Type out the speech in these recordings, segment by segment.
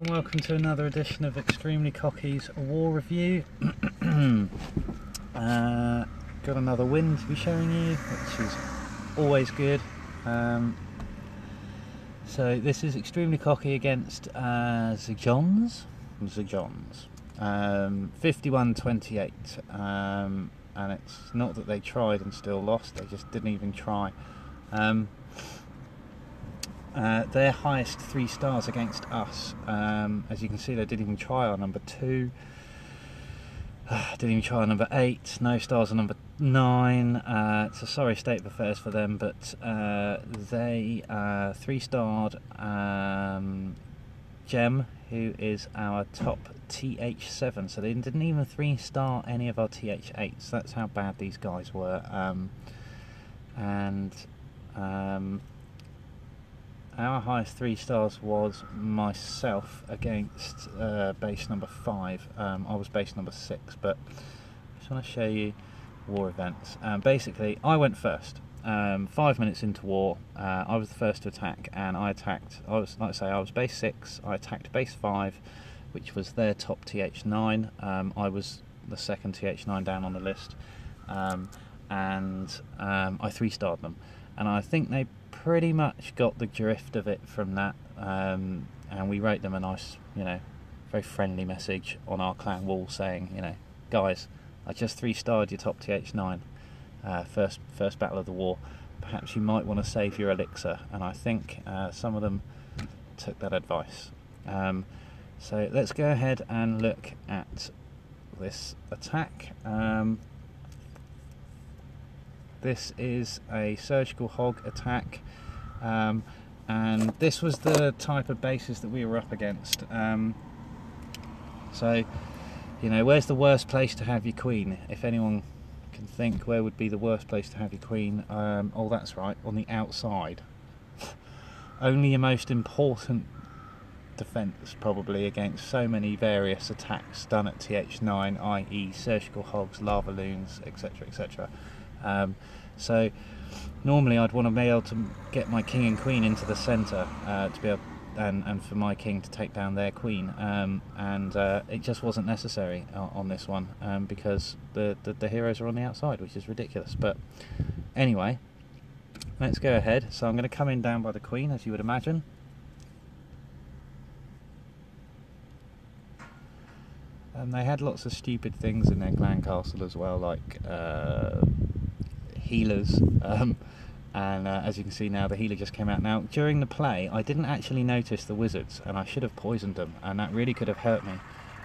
Welcome to another edition of Extremely Cocky's War Review. Got another win to be showing you, which is always good. So this is Extremely Cocky against Zigons, 51-28, and it's not that they tried and still lost, they just didn't even try. Their highest 3 stars against us, as you can see, they didn't even try our number 2, didn't even try our number 8, no stars on number 9. It's a sorry state of affairs for them, but they 3-starred Gem, who is our top TH7, so they didn't even 3-star any of our TH8s. That's how bad these guys were. Our highest 3 stars was myself against base number 5. I was base number 6, but I just want to show you war events. Basically, I went first. 5 minutes into war, I was the first to attack, and I attacked. I was base 6. I attacked base 5, which was their top TH9. I was the second TH9 down on the list, and I 3-starred them, and I think they pretty much got the drift of it from that, and we wrote them a nice, very friendly message on our clan wall saying, guys, I just 3-starred your top TH9, first battle of the war, perhaps you might want to save your elixir, and I think some of them took that advice. So let's go ahead and look at this attack. This is a surgical hog attack, and this was the type of bases that we were up against. So, where's the worst place to have your queen? If anyone can think, where would be the worst place to have your queen? Oh, that's right, on the outside. Only your most important defence, probably, against so many various attacks done at TH9, i.e. surgical hogs, lava loons, etc, etc. So normally I'd want to be able to get my king and queen into the centre to be able, and for my king to take down their queen, and it just wasn't necessary on this one, because the heroes are on the outside, which is ridiculous. But anyway, let's go ahead. So I'm going to come in down by the queen, as you would imagine. And they had lots of stupid things in their clan castle as well, like healers, and as you can see now, the healer just came out. Now, during the play, I didn't actually notice the wizards, and I should have poisoned them, and that really could have hurt me.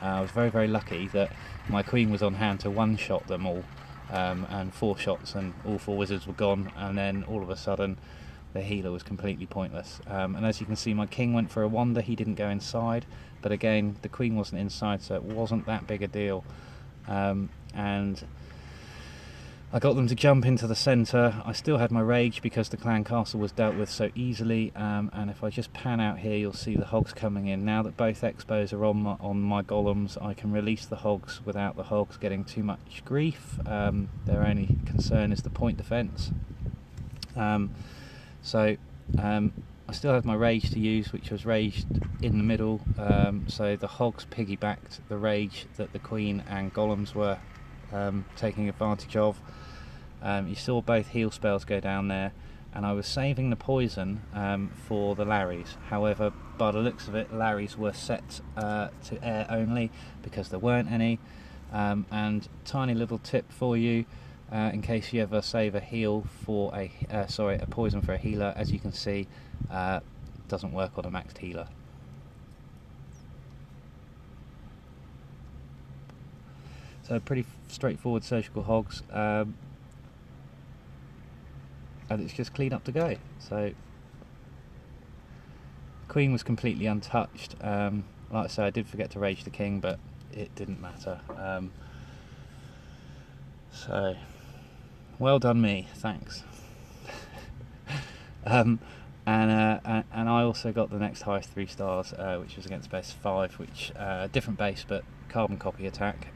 I was very, very lucky that my queen was on hand to one-shot them all, and 4 shots, and all 4 wizards were gone, and then all of a sudden, the healer was completely pointless. And as you can see, my king went for a wander. He didn't go inside, but again, the queen wasn't inside, so it wasn't that big a deal. And I got them to jump into the centre. I still had my rage because the clan castle was dealt with so easily, and if I just pan out here, you'll see the hogs coming in. Now that both expos are on my golems, I can release the hogs without the hogs getting too much grief. Their only concern is the point defence. So I still had my rage to use, which was raged in the middle, so the hogs piggybacked the rage that the queen and golems were taking advantage of. You saw both heal spells go down there, and I was saving the poison for the Larrys. However, by the looks of it, Larrys were set to air only because there weren't any. And tiny little tip for you, in case you ever save a heal for a poison for a healer, as you can see, doesn't work on a maxed healer. So pretty straightforward surgical hogs, and it's just clean up to go. So queen was completely untouched. Like I say, I did forget to rage the king, but it didn't matter. So well done me, thanks. And I also got the next highest 3 stars, which was against base 5, which different base but carbon copy attack.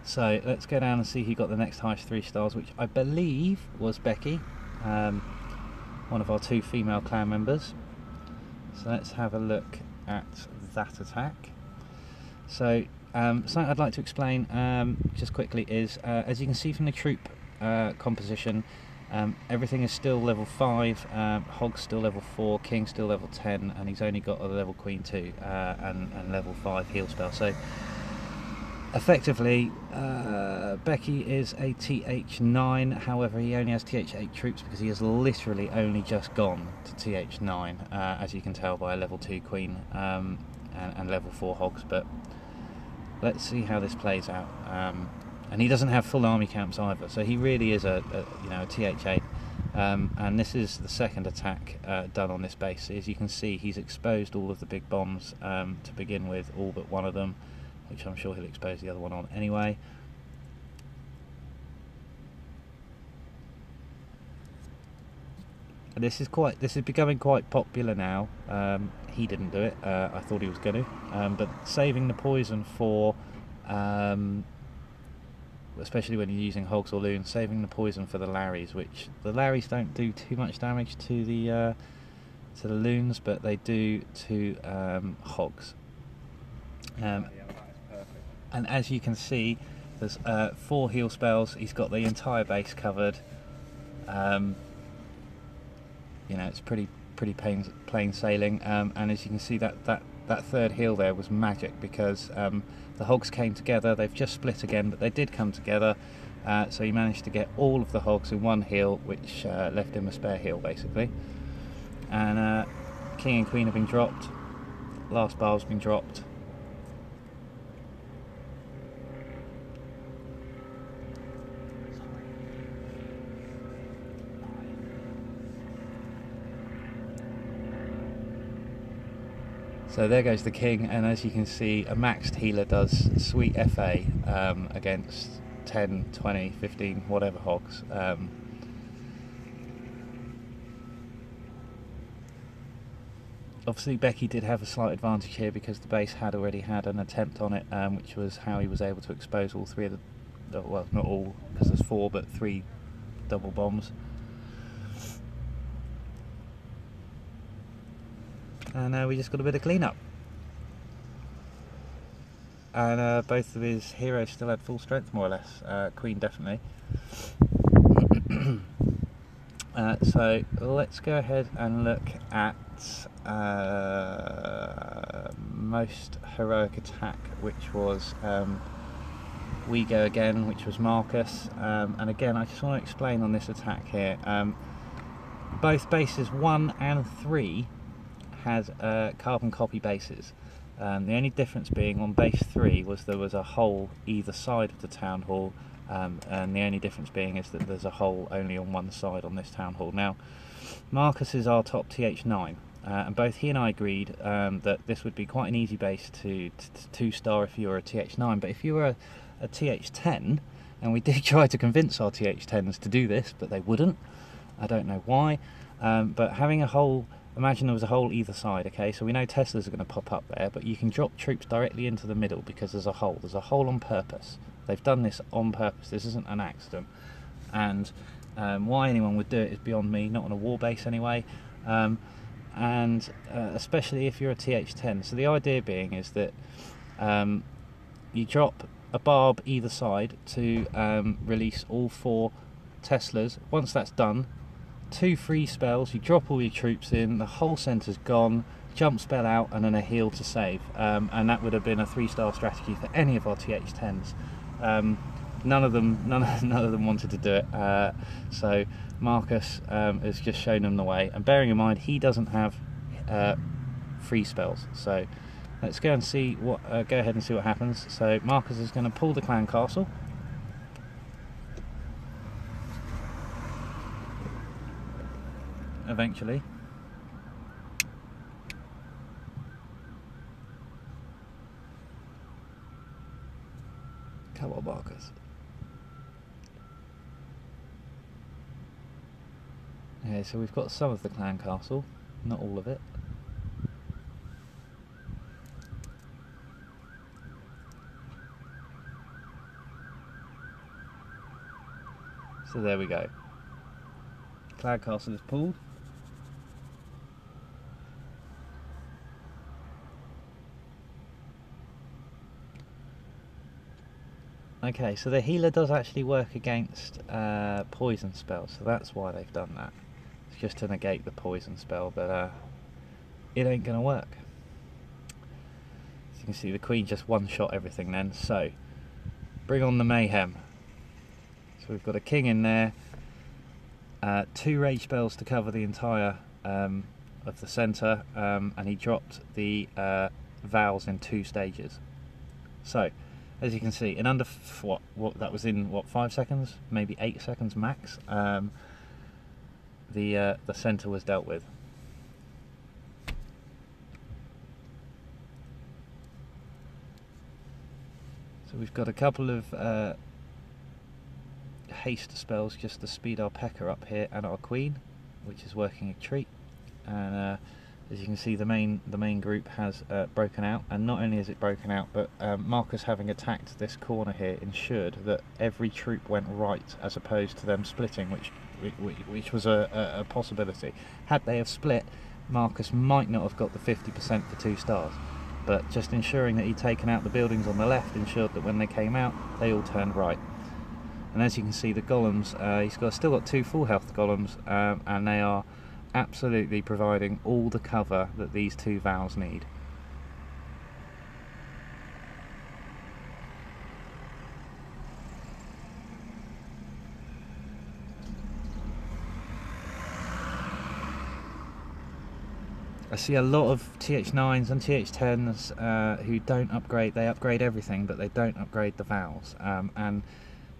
So let's go down and see who got the next highest 3 stars, which I believe was Becky, one of our 2 female clan members. So let's have a look at that attack. So something I'd like to explain just quickly is, as you can see from the troop composition, everything is still level 5, Hog's still level 4, King's still level 10, and he's only got a level Queen 2 and level 5 heal spell. So effectively, Becky is a TH9, however he only has TH8 troops because he has literally only just gone to TH9, as you can tell by a level 2 Queen and level 4 Hogs. But let's see how this plays out. And he doesn't have full army camps either, so he really is a TH8. And this is the second attack done on this base. As you can see, he's exposed all of the big bombs to begin with, all but one of them, which I'm sure he'll expose the other one on anyway. And this is becoming quite popular now. He didn't do it. I thought he was going to, but saving the poison for, especially when you're using Hogs or Loons, saving the poison for the Larrys, which the Larrys don't do too much damage to the Loons, but they do to Hogs. And as you can see, there's 4 heal spells. He's got the entire base covered. It's pretty plain sailing. And as you can see, that third heal there was magic, because the Hogs came together. They've just split again, but they did come together. So he managed to get all of the Hogs in one heal, which left him a spare heal basically. And King and Queen have been dropped. Last bar's been dropped. So there goes the King, and as you can see, a maxed healer does sweet FA against 10, 20, 15, whatever Hogs. Obviously Becky did have a slight advantage here because the base had already had an attempt on it, which was how he was able to expose all 3 of the, well, not all, because there's 4, but 3 double bombs. And now we just got a bit of cleanup. And both of his heroes still had full strength, more or less. Queen definitely. So let's go ahead and look at most heroic attack, which was We Go Again, which was Marcus. And again, I just want to explain on this attack here. Both bases 1 and 3 has carbon copy bases. The only difference being on base 3 was there was a hole either side of the town hall, and the only difference being is that there's a hole only on one side on this town hall. Now, Marcus is our top TH9, and both he and I agreed that this would be quite an easy base to 2-star if you were a TH9, but if you were a TH10, and we did try to convince our TH10s to do this, but they wouldn't. I don't know why, but having a hole, imagine there was a hole either side, okay, so we know Teslas are going to pop up there, but you can drop troops directly into the middle because there's a hole on purpose. They've done this on purpose, this isn't an accident, and why anyone would do it is beyond me, not on a war base anyway, and especially if you're a TH10. So the idea being is that you drop a barb either side to release all 4 Teslas. Once that's done, 2 free spells, you drop all your troops in, the whole centre's gone, jump spell out, and then a heal to save. And that would have been a 3-star strategy for any of our TH10s. None of them wanted to do it. So Marcus has just shown them the way. And bearing in mind, he doesn't have free spells. So let's go and see what. Go ahead and see what happens. So Marcus is going to pull the clan castle. Eventually. Come on, Marcus. Okay, so we've got some of the clan castle, not all of it. So there we go. Clan castle is pulled. Okay, so the healer does actually work against poison spells, so that's why they've done that. It's just to negate the poison spell, but it ain't gonna work. As you can see, the Queen just one-shot everything then, so bring on the mayhem. So we've got a king in there, 2 rage spells to cover the entire of the centre, and he dropped the Vows in 2 stages. So, as you can see, in under what that was in 5 seconds, maybe 8 seconds max, the centre was dealt with. So we've got a couple of haste spells just to speed our P.E.K.K.A up here and our Queen, which is working a treat. And as you can see, the main group has broken out, and not only is it broken out, but Marcus, having attacked this corner here, ensured that every troop went right as opposed to them splitting, which was a possibility. Had they have split, Marcus might not have got the 50% for 2 stars, but just ensuring that he'd taken out the buildings on the left ensured that when they came out, they all turned right. And as you can see, the golems, he's still got 2 full health golems, and they are absolutely providing all the cover that these 2 Vows need. I see a lot of TH9s and TH10s who don't upgrade. They upgrade everything, but they don't upgrade the Vows. And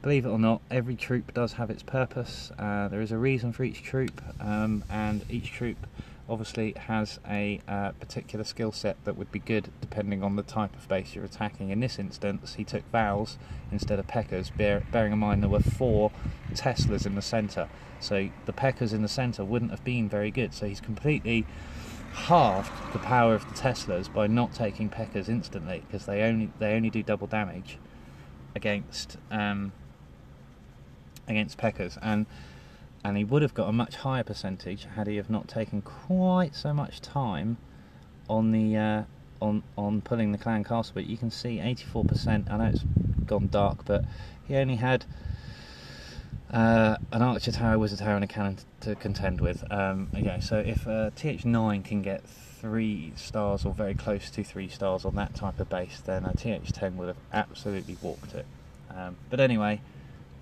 believe it or not, every troop does have its purpose. There is a reason for each troop, and each troop obviously has a particular skill set that would be good depending on the type of base you're attacking. In this instance, he took Vows instead of P.E.K.K.As, bearing in mind there were 4 Teslas in the centre. So the P.E.K.K.As in the centre wouldn't have been very good. So he's completely halved the power of the Teslas by not taking P.E.K.K.As instantly, because they only do double damage against P.E.K.K.As, and he would have got a much higher percentage had he have not taken quite so much time on the on pulling the clan castle. But you can see 84%. I know it's gone dark, but he only had an archer tower, wizard tower, and a cannon to contend with. Okay, so if TH9 can get 3 stars or very close to 3 stars on that type of base, then a TH10 would have absolutely walked it. But anyway,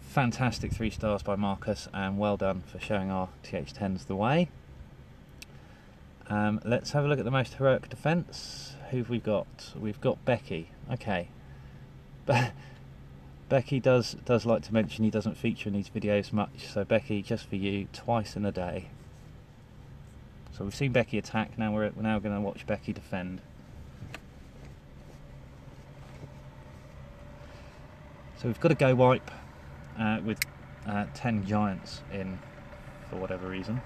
fantastic 3 stars by Marcus, and well done for showing our TH10s the way. Let's have a look at the most heroic defence. Who've we got? We've got Becky. Okay. Becky does like to mention he doesn't feature in these videos much, so Becky, just for you, twice in a day. So we've seen Becky attack, now we're now going to watch Becky defend. So we've got a go wipe with 10 giants in for whatever reason.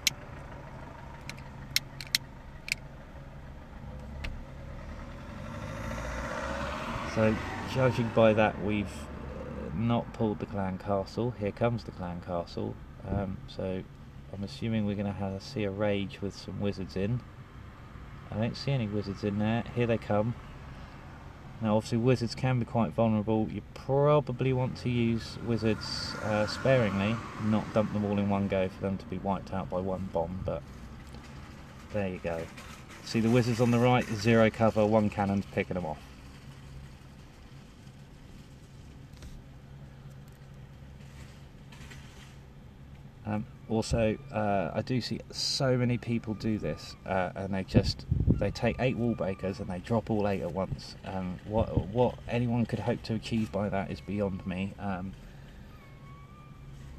So judging by that, we've not pulled the clan castle. Here comes the clan castle. So I'm assuming we're going to see a rage with some wizards in. I don't see any wizards in there. Here they come. Now obviously wizards can be quite vulnerable. You probably want to use wizards sparingly, not dump them all in one go for them to be wiped out by one bomb, but there you go. See the wizards on the right, 0 cover, 1 cannon's picking them off. Also, I do see so many people do this, and they take 8 wall breakers and they drop all 8 at once. What anyone could hope to achieve by that is beyond me.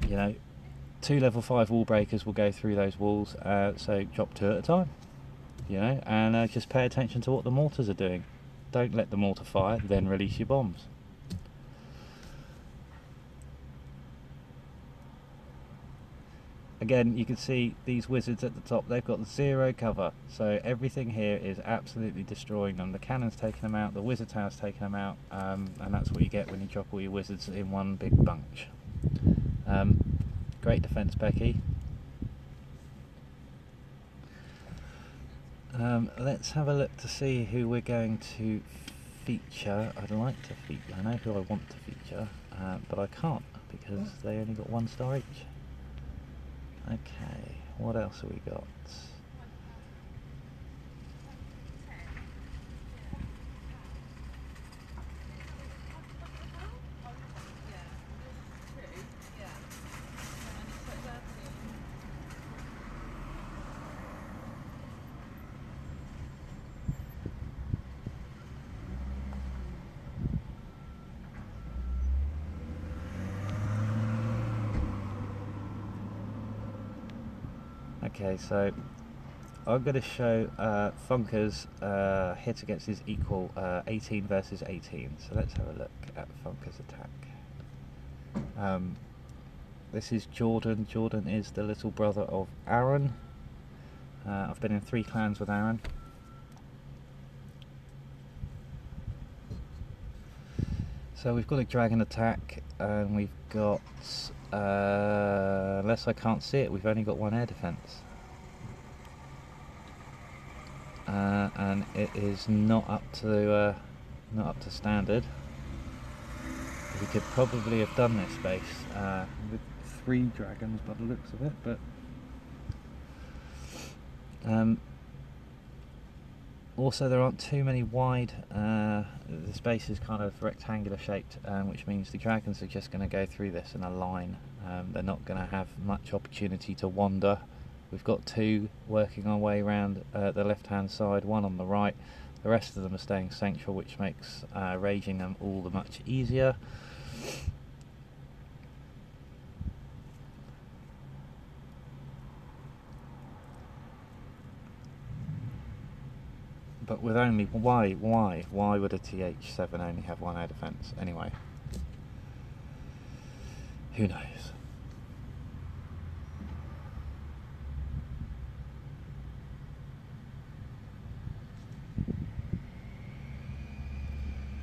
You know, 2 level 5 wall breakers will go through those walls, so drop 2 at a time. You know, and just pay attention to what the mortars are doing. Don't let the mortar fire, then release your bombs. Again, you can see these wizards at the top, they've got 0 cover, so everything here is absolutely destroying them. The cannon's taking them out, the wizard tower's taking them out, and that's what you get when you drop all your wizards in one big bunch. Great defence, Becky. Let's have a look to see who we're going to feature. I'd like to feature, I know who I want to feature. but I can't because they only got 1 star each. Okay, what else have we got? Okay, so I'm going to show Funker's hit against his equal, 18 versus 18. So let's have a look at Funker's attack. This is Jordan. Jordan is the little brother of Aaron. I've been in 3 clans with Aaron. So we've got a dragon attack, and we've got, unless I can't see it, we've only got 1 air defense. And it is not up to standard. We could probably have done this base with 3 dragons by the looks of it, but also there aren't too many wide. This base is kind of rectangular shaped, which means the dragons are just going to go through this in a line. They're not going to have much opportunity to wander. We've got 2 working our way around the left hand side, 1 on the right. The rest of them are staying central, which makes raging them all the much easier. But with only, why would a TH7 only have 1 air defense anyway? Who knows?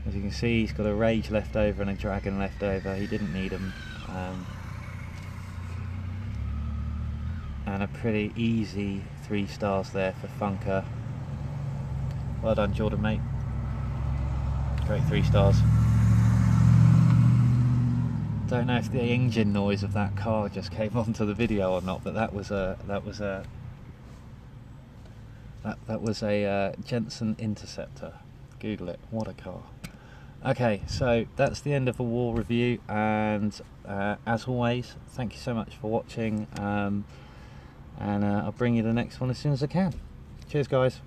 As you can see, he's got a rage left over and a dragon left over. He didn't need them. And a pretty easy 3 stars there for Funker. Well done, Jordan, mate. Great 3 stars. Don't know if the engine noise of that car just came onto the video or not, but that was a Jensen Interceptor. Google it. What a car. Okay, so that's the end of the war review, and as always, thank you so much for watching, and I'll bring you the next one as soon as I can. Cheers, guys.